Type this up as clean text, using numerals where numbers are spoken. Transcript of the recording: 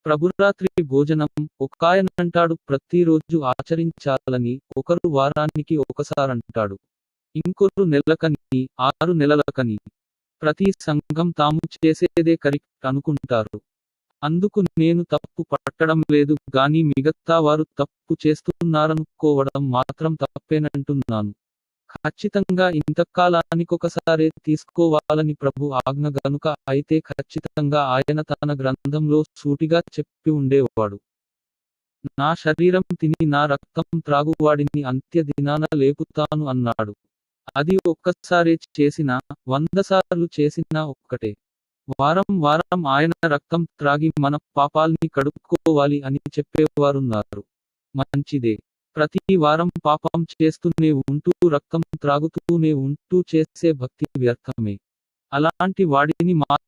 ప్రభురాత్రి భోజనం ఒకాయనంటాడు ప్రతిరోజు ఆచరించాలని, ఒకరు వారానికి ఒకసారంటాడు. ఇంకొరు నెలకని, 6 నెలలకని. ప్రతి సంఘం తాము చేసేదే కరెక్ట్ అనుకుంటారు. అందుకు నేను తప్పు పట్టడం లేదు గాని మిగతా వారు తప్పు చేస్తున్నారనుకోవడం మాత్రం తప్పేనంటున్నాను. ఖచ్చితంగా ఇంతకాలానికొకసారే తీసుకోవాలని ప్రభు ఆజ్ఞ గనుక అయితే ఖచ్చితంగా ఆయన తన గ్రంథంలో సూటిగా చెప్పి ఉండేవాడు. నా శరీరం తిని నా రక్తం త్రాగువాడిని అంత్య దినాన లేపుతాను అన్నాడు. అది ఒక్కసారే చేసినా 100 సార్లు చేసినా ఒక్కటే. వారం వారం ఆయన రక్తం త్రాగి మన పాపాల్ని కడుక్కోవాలి అని చెప్పేవారున్నారు. మంచిదే. ప్రతి వారం పాపం చేస్తూనే ఉంటూ రక్తం త్రాగుతూనే ఉంటూ చేసే భక్తి వ్యర్థమే. అలాంటి వాడిని